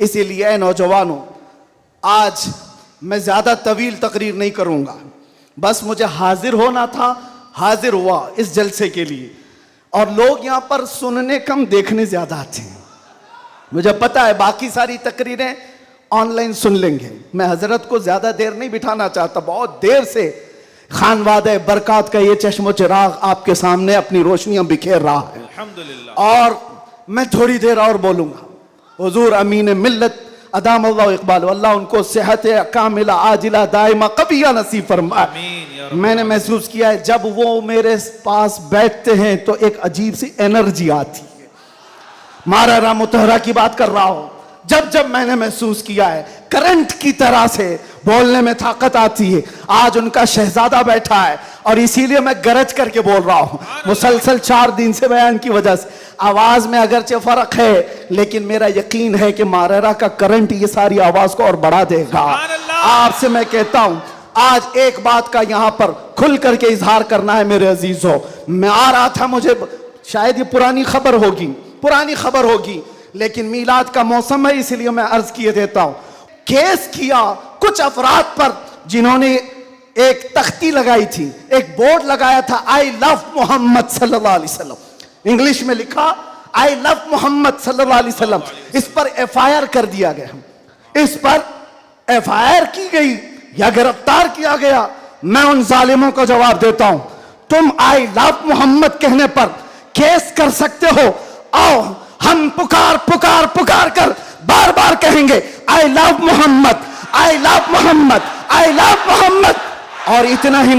इसीलिए ऐ नौजवानों, आज मैं ज्यादा तवील तकरीर नहीं करूंगा, बस मुझे हाजिर होना था, हाजिर हुआ इस जलसे के लिए। और लोग यहां पर सुनने कम, देखने ज्यादा आते हैं। मुझे पता है बाकी सारी तकरीरें ऑनलाइन सुन लेंगे। मैं हजरत को ज्यादा देर नहीं बिठाना चाहता, बहुत देर से खानवादे बरकात का ये चश्मो चिराग आपके सामने अपनी रोशनियां बिखेर रहा है, अल्हम्दुलिल्लाह। और मैं थोड़ी देर और बोलूंगा। हुजूर अमीन मिल्लत अदाम अल्लाह इकबाल, अल्लाह उनको सेहत कामिला आजिला दाइमा कबिया नसीब फरमाए। मैंने महसूस किया है जब वो मेरे पास बैठते हैं तो एक अजीब सी एनर्जी आती है। मारा मुतहरा की बात कर रहा हूं, जब मैंने महसूस किया है करंट की तरह से बोलने में ताकत आती है। आज उनका शहजादा बैठा है और इसीलिए मैं गरज करके बोल रहा हूं। मुसलसल 4 दिन से बयान की वजह से आवाज में अगरचे फर्क है, लेकिन मेरा यकीन है कि मारेरा का करंट ये सारी आवाज को और बढ़ा देगा। आपसे मैं कहता हूं, आज एक बात का यहां पर खुल करके इजहार करना है मेरे अजीजों। मैं आ रहा था, मुझे शायद ये पुरानी खबर होगी, लेकिन मीलाद का मौसम है इसलिए मैं अर्ज किए देता हूं। केस किया कुछ अफराद पर जिन्होंने एक तख्ती लगाई थी, एक बोर्ड लगाया था, आई लव मोहम्मद सल्लल्लाहु अलैहि वसल्लम, इंग्लिश में लिखा आई लव मोहम्मद सल्लल्लाहु अलैहि वसल्लम। इस पर एफआईआर कर दिया गया, इस पर एफआईआर की गई या गिरफ्तार किया गया। मैं उन जालिमों को जवाब देता हूं, तुम आई लव मोहम्मद कहने पर केस कर सकते हो। आओ हम पुकार कर बार बार कहेंगे I love Mohammad, I love Mohammad, I love Mohammad. और इतना ही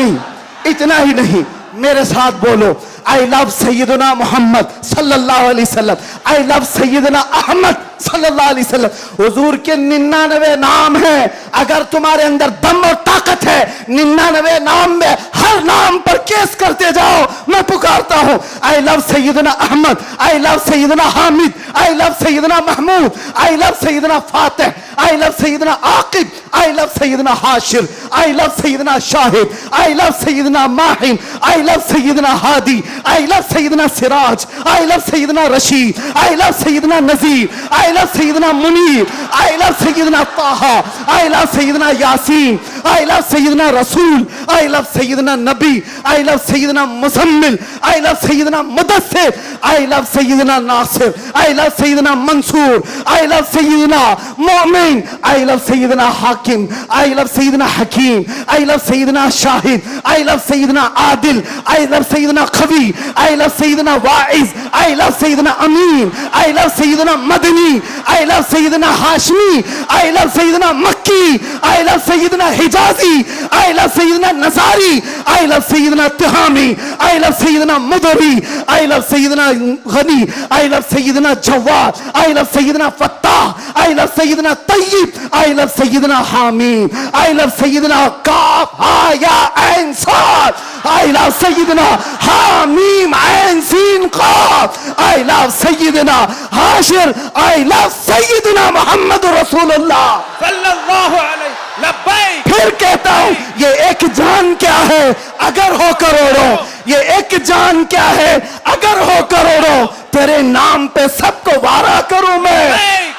नहीं, मेरे साथ बोलो आई लव सैयदना मोहम्मद सल्लल्लाहु अलैहि वसल्लम, आई लव सैयदना अहमद सल्लल्लाहु अलैहि वसल्लम। हुजूर के 99 नाम हैं, अगर तुम्हारे अंदर दम और ताकत है 99 नाम में हर नाम पर केस करते जाओ। मैं पुकारता हूं I love Sayyidna Ahmad, I love Sayyidna Hamid, I love Sayyidna Mahmood, I love Sayyidna Fatih, I love Sayyidna Aqib, I love Sayyidna Hashir, I love Sayyidna Shahid, I love Sayyidna Mahin, I love Sayyidna Hadi, I love Sayyidna Siraj, I love Sayyidna Rashid, I love Sayyidna Nazir, I love Sayyidna Munir, I love Sayyidna Taha, I love Sayyidna Yaseen, I love Sayyidna Rasool, I love Syedna Nabi, I love Sayyidna Muzammil, I love Sayyidna Mudassir, I love Sayyidna Nasir, I love Sayyidna Mansoor, I love Sayyidna Momin, I love Sayyidna Hakim, I love Sayyidna Hakeem, I love Sayyidna Shahid, I love Sayyidna Adil, I love Sayyidna Khabi, I love Sayyidna Waiz, I love Sayyidna Amin, I love Sayyidna Madani, I love Sayyidna Hashmi, I love Sayyidna Makki, I love Sayyidna Hijazi, I love Sayyidna nursery, I love Sayyidna Tihami, I love Sayyidna Mudri, I love Sayyidna Ghani, I love Sayyidna Jawad, I love Sayyidna Fattah, I love Sayyidna Tayyab, I love Sayyidna Hamim, I love Sayyidna काफ हा या ऐन साद, I love Sayyidna Hamim ऐन सीन काफ, I love Sayyidna Hashir, I love Sayyidna Muhammad रसूलुल्लाह सल्लल्लाहु अलैहि लब्बैक। फिर कहता हूं ये एक जान क्या है अगर हो करोड़ों, ये एक जान क्या है अगर हो करोड़ों। तेरे नाम पे सबको वारा करूं मैं,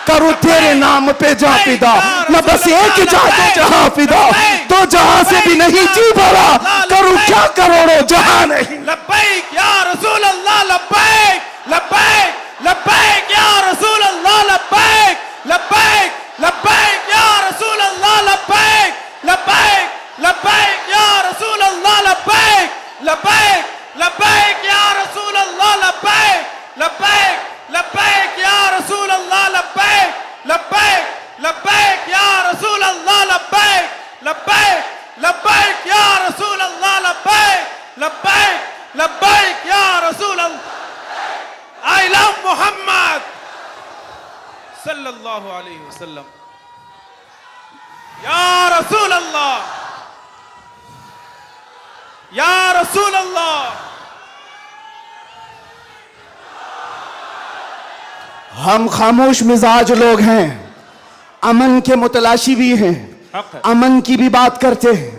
करूं तेरे नाम पे जा फिदा। मैं बस एक जाते जहां फिदा, तो जहां से भी नहीं जी भरा, करूं क्या करोड़ों जहां नहीं। लब्बैक या रसूल अल्लाह, लब्बैक लब्बैक लब्बैक या रसूल अल्लाह, लब्बैक लब्बैक लब्बैक या रसूल अल्लाह, लब्बैक लब्बैक लब्बैक या रसूल अल्लाह, लब्बैक लब्बैक लब्बैक या रसूल अल्लाह, लब्बैक लब्बैक लब्बैक या रसूल अल्लाह, लब्बैक लब्बैक लब्बैक या रसूल अल्लाह, लब्बैक लब्बैक लब्बैक या रसूल अल्लाह, लब्बैक लब्बैक लब्बैक या रसूल अल्लाह। आई लव मोहम्मद सल्लल्लाहु अलैहि वसल्लम या रसूल अल्लाह, या रसूल अल्लाह। हम खामोश मिजाज लोग हैं, अमन के मुतलाशी भी हैं, अमन की भी बात करते हैं,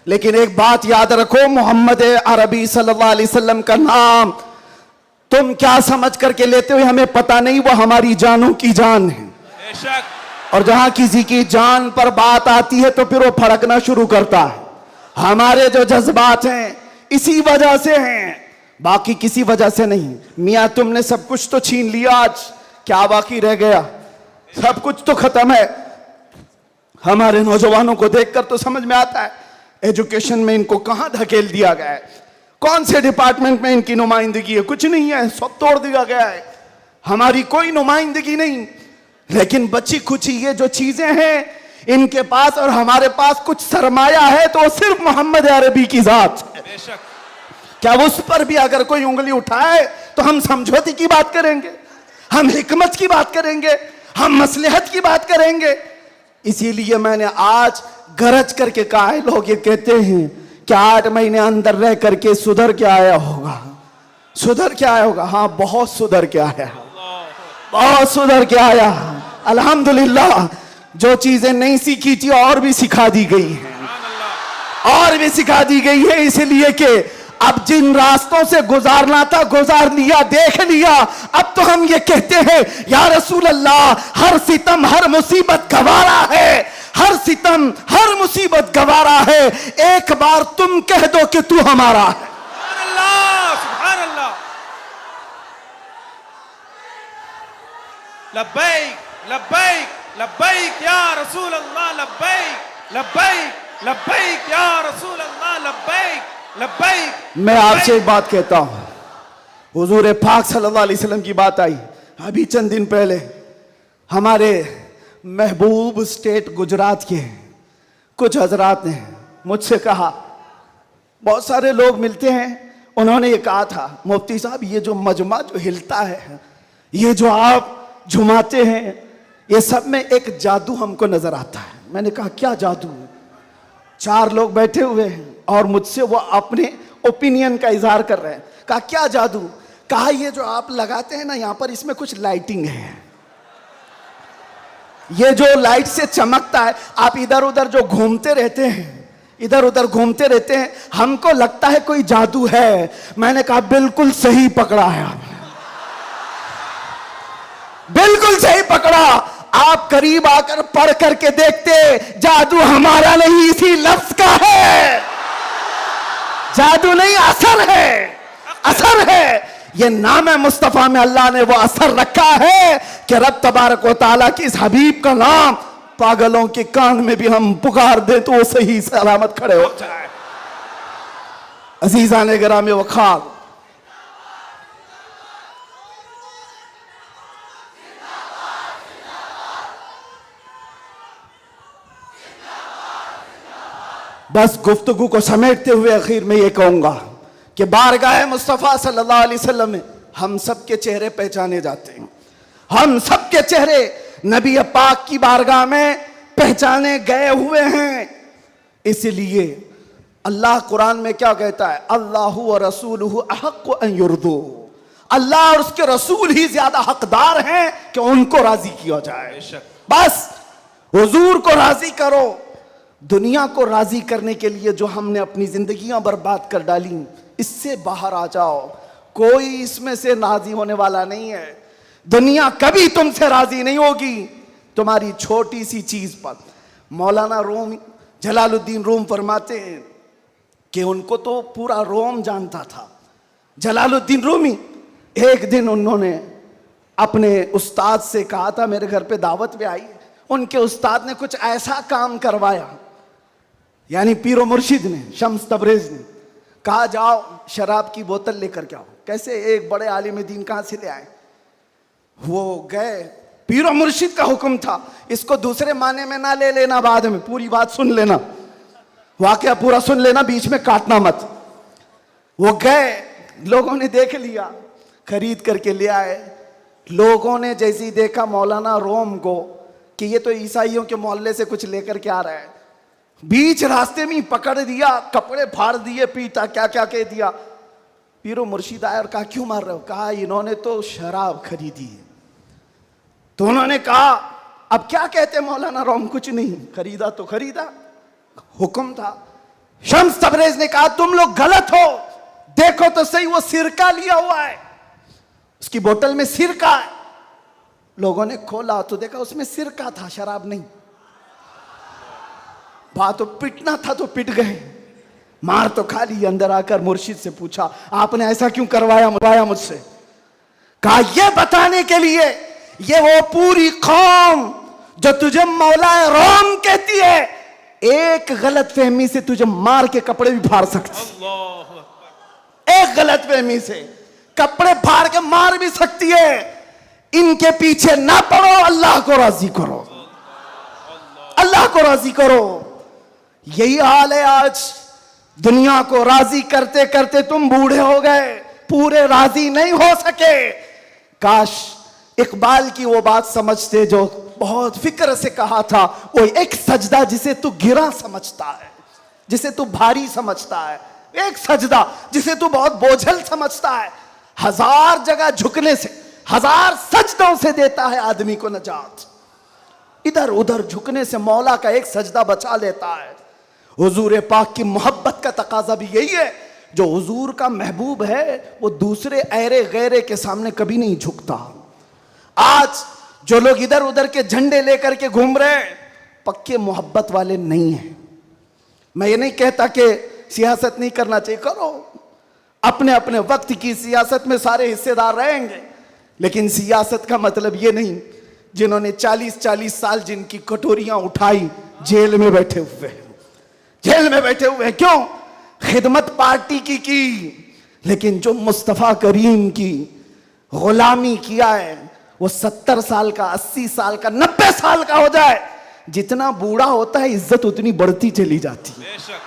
लेकिन एक बात याद रखो, मोहम्मद अरबी सल्लल्लाहु अलैहि वसल्लम का नाम तुम क्या समझ करके लेते हो हमें पता नहीं, वो हमारी जानों की जान है। बेशक और जहां किसी की जान पर बात आती है तो फिर वो फड़कना शुरू करता है। हमारे जो जज्बात हैं इसी वजह से हैं, बाकी किसी वजह से नहीं। मियां तुमने सब कुछ तो छीन लिया, आज क्या बाकी रह गया? सब कुछ तो खत्म है। हमारे नौजवानों को देखकर तो समझ में आता है एजुकेशन में इनको कहां धकेल दिया गया है, कौन से डिपार्टमेंट में इनकी नुमाइंदगी है? कुछ नहीं है, सब तोड़ दिया गया है। हमारी कोई नुमाइंदगी नहीं। लेकिन बची खुची ये जो चीजें हैं इनके पास और हमारे पास कुछ सरमाया है तो सिर्फ मोहम्मद अरबी की जात है। बेशक। क्या उस पर भी अगर कोई उंगली उठाए तो हम समझौते की बात करेंगे, हम हिकमत की बात करेंगे, हम मसलहत की बात करेंगे। इसीलिए मैंने आज गरज करके कहा है, लोग ये कहते हैं कि 8 महीने अंदर रह करके सुधर के आया होगा, सुधर के आया होगा। हाँ, बहुत सुधर के आया, बहुत सुधर के आया। अल्हम्दुलिल्लाह, जो चीजें नहीं सीखी थी और भी सिखा दी गई हैं, और भी सिखा दी गई है। इसलिए कि अब जिन रास्तों से गुजारना था गुजार लिया, देख लिया। अब तो हम ये कहते हैं या रसूल अल्लाह, हर सितम हर मुसीबत गवारा है, हर सितम हर मुसीबत गवारा है। एक बार तुम कह दो कि तू हमारा है। सुभान अल्लाह, सुभान अल्लाह। लब्बैक लब्बैक लब्बैक या रसूल अल्लाह, लब्बैक लब्बैक लब्बैक या रसूल अल्लाह, लब्बैक लब्बैक। मैं आपसे एक बात कहता हूं, हुजूर पाक सल्लल्लाहु अलैहि वसल्लम की बात आई अभी चंद दिन पहले। हमारे महबूब स्टेट गुजरात के कुछ हजरात ने मुझसे कहा, बहुत सारे लोग मिलते हैं, उन्होंने ये कहा था, मुफ्ती साहब ये जो मजमा जो हिलता है, ये जो आप झुमाते हैं, ये सब में एक जादू हमको नजर आता है। मैंने कहा क्या जादू? 4 लोग बैठे हुए हैं और मुझसे वो अपने ओपिनियन का इजहार कर रहे हैं। कहा क्या जादू? कहा ये जो आप लगाते हैं ना यहाँ पर, इसमें कुछ लाइटिंग है, ये जो लाइट से चमकता है, आप इधर उधर जो घूमते रहते हैं, इधर उधर घूमते रहते हैं, हमको लगता है कोई जादू है। मैंने कहा बिल्कुल सही पकड़ा है आपने, बिल्कुल सही पकड़ा। आप करीब आकर पढ़ करके देखते, जादू हमारा नहीं इसी लफ्ज का है। जादू नहीं, असर है, असर है। ये नाम है मुस्तफा में अल्लाह ने वो असर रखा है कि रब तबारक व तआला की इस हबीब का नाम पागलों के कान में भी हम पुकार दें तो वो सही सलामत खड़े हो जाए। अजीजान गिरामी वखार, बस गुफ्तगू को समेटते हुए आखिर में ये कहूंगा कि बारगाह मुस्तफ़ा सल्लल्लाहु अलैहि वसल्लम में हम सब के चेहरे पहचाने जाते हैं। हम सब के चेहरे नबी पाक की बारगाह में पहचाने गए हुए हैं। इसलिए अल्लाह कुरान में क्या कहता है? अल्लाहु व रसूलुहु अहक्कु अन युर्दू। अल्लाह और उसके रसूल ही ज्यादा हकदार हैं कि उनको राजी किया जाए। बस हुजूर को राजी करो। दुनिया को राजी करने के लिए जो हमने अपनी जिंदगियां बर्बाद कर डाली, इससे बाहर आ जाओ। कोई इसमें से राजी होने वाला नहीं है। दुनिया कभी तुमसे राजी नहीं होगी तुम्हारी छोटी सी चीज पर। मौलाना रूम जलालुद्दीन रूम फरमाते हैं कि उनको तो पूरा रोम जानता था। जलालुद्दीन रूमी, एक दिन उन्होंने अपने उस्ताद से कहा था, मेरे घर पे दावत में आई, उनके उस्ताद ने कुछ ऐसा काम करवाया, यानी पीरो मुर्शिद ने, शम्स तबरेज ने कहा जाओ शराब की बोतल लेकर के आओ। कैसे? एक बड़े आलिम दीन कहां से ले आए? वो गए, पीरो मुर्शिद का हुक्म था, इसको दूसरे माने में ना ले लेना, बाद में पूरी बात सुन लेना, वाकया पूरा सुन लेना, बीच में काटना मत। वो गए, लोगों ने देख लिया, खरीद करके ले आए। लोगों ने जैसे ही देखा मौलाना रोम को कि ये तो ईसाइयों के मोहल्ले से कुछ लेकर के आ रहा है, बीच रास्ते में पकड़ दिया, कपड़े फाड़ दिए, पीटा, क्या क्या कह दिया। पीरो मुर्शिद आया और कहा क्यों मार रहे हो? कहा इन्होंने तो शराब खरीदी है। तो उन्होंने कहा अब क्या कहते मौलाना रोम? कुछ नहीं, खरीदा तो खरीदा, हुक्म था। शम्स तबरेज ने कहा तुम लोग गलत हो, देखो तो सही, वो सिरका लिया हुआ है, उसकी बोतल में सिरका है। लोगों ने खोला तो देखा उसमें सिरका था, शराब नहीं। बात तो पिटना था तो पिट गए, मार तो खा ली। अंदर आकर मुर्शिद से पूछा, आपने ऐसा क्यों करवाया मुझसे? कहा ये बताने के लिए, ये वो पूरी कौम जो तुझे मौलाए रोम कहती है, एक गलत फहमी से तुझे मार के कपड़े भी फाड़ सकती। एक गलत फहमी से कपड़े फाड़ के मार भी सकती है। इनके पीछे ना पड़ो, अल्लाह को राजी करो, अल्लाह को राजी करो। यही हाल है आज। दुनिया को राजी करते करते तुम बूढ़े हो गए, पूरे राजी नहीं हो सके। काश इकबाल की वो बात समझते जो बहुत फिक्र से कहा था, वो एक सजदा जिसे तू गिरा समझता है, जिसे तू भारी समझता है, एक सजदा जिसे तू बहुत बोझल समझता है, 1000 जगह झुकने से, 1000 सजदों से देता है आदमी को नजात। इधर उधर झुकने से मौला का एक सजदा बचा लेता है। हुजूर पाक की मोहब्बत का तकाजा भी यही है। जो हुजूर का महबूब है वो दूसरे ऐरे गैरे के सामने कभी नहीं झुकता। आज जो लोग इधर उधर के झंडे लेकर के घूम रहे हैं, पक्के मोहब्बत वाले नहीं हैं। मैं ये नहीं कहता कि सियासत नहीं करना चाहिए, करो, अपने अपने वक्त की सियासत में सारे हिस्सेदार रहेंगे, लेकिन सियासत का मतलब ये नहीं जिन्होंने 40-40 साल जिनकी कटोरियां उठाई जेल में बैठे हुए हैं, जेल में बैठे हुए हैं। क्यों? खिदमत पार्टी की, लेकिन जो मुस्तफा करीम की गुलामी किया है, वो 70 साल का, 80 साल का, 90 साल का हो जाए, जितना बूढ़ा होता है इज्जत उतनी बढ़ती चली जाती है।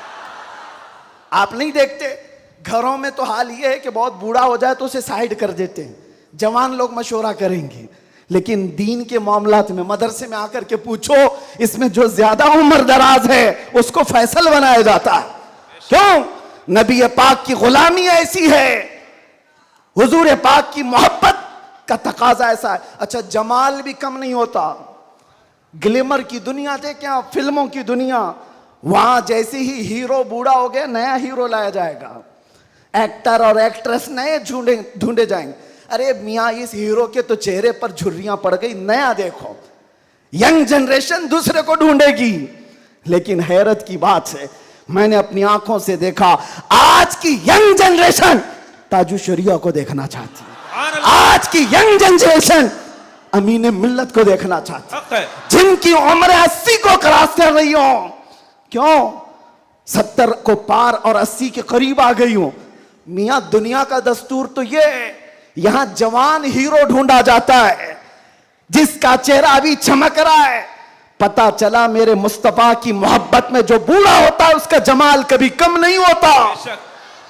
आप नहीं देखते घरों में तो हाल ये है कि बहुत बूढ़ा हो जाए तो उसे साइड कर देते हैं, जवान लोग मशवरा करेंगे, लेकिन दीन के मामलात में मदरसे में आकर के पूछो, इसमें जो ज्यादा उम्र दराज है उसको फैसल बनाया जाता है। क्यों? नबी पाक की गुलामी ऐसी है, हुजूर पाक की मोहब्बत का तकाजा ऐसा है। अच्छा, जमाल भी कम नहीं होता। ग्लैमर की दुनिया देखें आप, फिल्मों की दुनिया, वहां जैसे ही हीरो बूढ़ा हो गया नया हीरो लाया जाएगा, एक्टर और एक्ट्रेस नए ढूंढे जाएंगे। अरे मियाँ, इस हीरो के तो चेहरे पर झुर्रियां पड़ गई, नया देखो। यंग जनरेशन दूसरे को ढूंढेगी। लेकिन हैरत की बात है, मैंने अपनी आंखों से देखा, आज की यंग जनरेशन ताजु शरिया को देखना चाहती है। आज की यंग जनरेशन अमीन मिल्लत को देखना चाहती है, जिनकी उम्र 80 को क्रॉस कर रही हो। क्यों? 70 को पार और 80 के करीब आ गई हो। मियां, दुनिया का दस्तूर तो ये है, यहां जवान हीरो ढूंढा जाता है जिसका चेहरा अभी चमक रहा है। पता चला मेरे मुस्तफा की मोहब्बत में जो बूढ़ा होता है उसका जमाल कभी कम नहीं होता।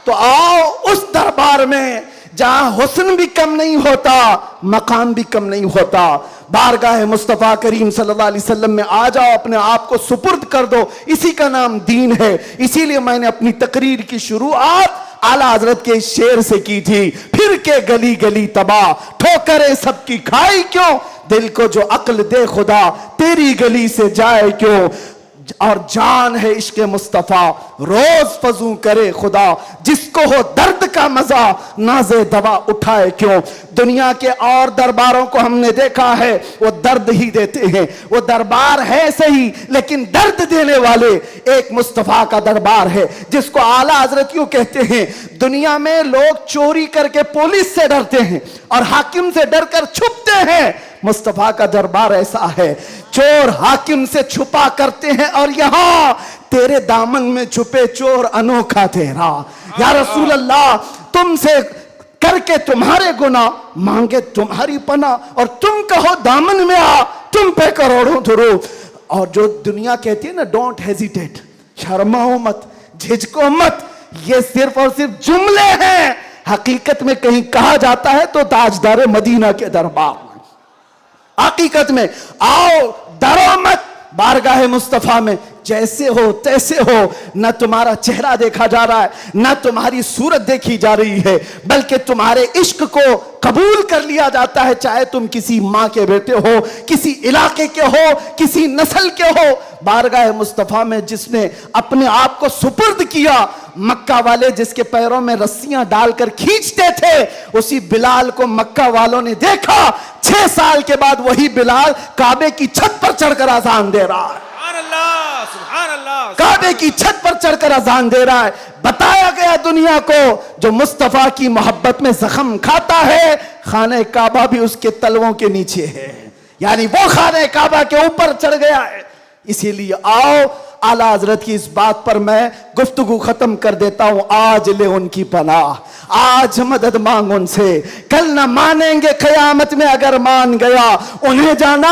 तो आओ उस दरबार में जहां हुस्न भी कम नहीं होता, मकाम भी कम नहीं होता। बारगाह मुस्तफा करीम सल्लल्लाहु अलैहि वसल्लम में आ जाओ, अपने आप को सुपुर्द कर दो, इसी का नाम दीन है। इसीलिए मैंने अपनी तकरीर की शुरुआत आला हजरत के शेर से की थी, फिर के गली गली तबाह, ठोकरें सबकी खाई क्यों, दिल को जो अक्ल दे खुदा, तेरी गली से जाए क्यों। और जान है इश्क मुस्तफा, रोज फजू करे खुदा, जिसको हो दर्द का मजा, नाज़े दवा उठाए क्यों। दुनिया के और दरबारों को हमने देखा है, वो दर्द ही देते हैं, वो दरबार है सही लेकिन दर्द देने वाले। एक मुस्तफा का दरबार है जिसको आला हजरत यूं कहते हैं, दुनिया में लोग चोरी करके पुलिस से डरते हैं और हाकिम से डरकर छुपते हैं, मुस्तफा का दरबार ऐसा है, चोर हाकिम से छुपा करते हैं और यहां तेरे दामन में छुपे चोर अनोखा तेरा। या रसूल अल्लाह, तुमसे करके तुम्हारे गुनाह, मांगे तुम्हारी पना, और तुम कहो दामन में आ, तुम पे करोड़ों दुरूद। और जो दुनिया कहती है ना, डोंट हेजिटेट, शर्माओ मत, झिझको मत, ये सिर्फ और सिर्फ जुमले हैं। हकीकत में कहीं कहा जाता है तो ताजदार मदीना के दरबार में, हकीकत में आओ, डरो मत, बारगाह मुस्तफा में जैसे हो तैसे हो। न तुम्हारा चेहरा देखा जा रहा है, न तुम्हारी सूरत देखी जा रही है, बल्कि तुम्हारे इश्क को कबूल कर लिया जाता है, चाहे तुम किसी माँ के बेटे हो, किसी इलाके के हो, किसी नस्ल के हो। बारगाह मुस्तफा में जिसने अपने आप को सुपुर्द किया, मक्का वाले जिसके पैरों में रस्सियां डालकर खींचते थे, उसी बिलाल को मक्का वालों ने देखा। 6 साल के बाद वही बिलाल काबे की छत पर चढ़कर अजान दे रहा है। सुभान अल्लाह। काबे की छत पर चढ़कर अजान दे रहा है। बताया गया दुनिया को, जो मुस्तफा की मोहब्बत में जख्म खाता है, खाने काबा भी उसके तलवों के नीचे है, यानी वो खाने काबा के ऊपर चढ़ गया है। इसीलिए आओ, आला हजरत की इस बात पर मैं गुफ्तगू खत्म कर देता हूं। आज ले उनकी पनाह, आज मदद मांग उनसे, कल न मानेंगे कयामत में अगर मान गया। उन्हें जाना,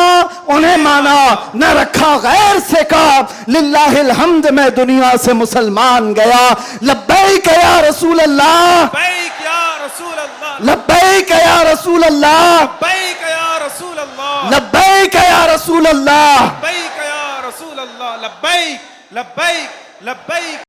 उन्हें माना, न रखा गैर से काम, लिल्लाहिल हम्द मैं दुनिया से मुसलमान गया। लब्बैक या रसूल अल्लाह, लब्बैक या रसूल अल्लाह, लब्बैक या रसूल अल्लाह, लब्बैक या रसूल अल्लाह, लब्बैक या रसूल अल्लाह। लब्बैक या रसूल अल्लाह, लब्बैक लब्बैक लब्बैक।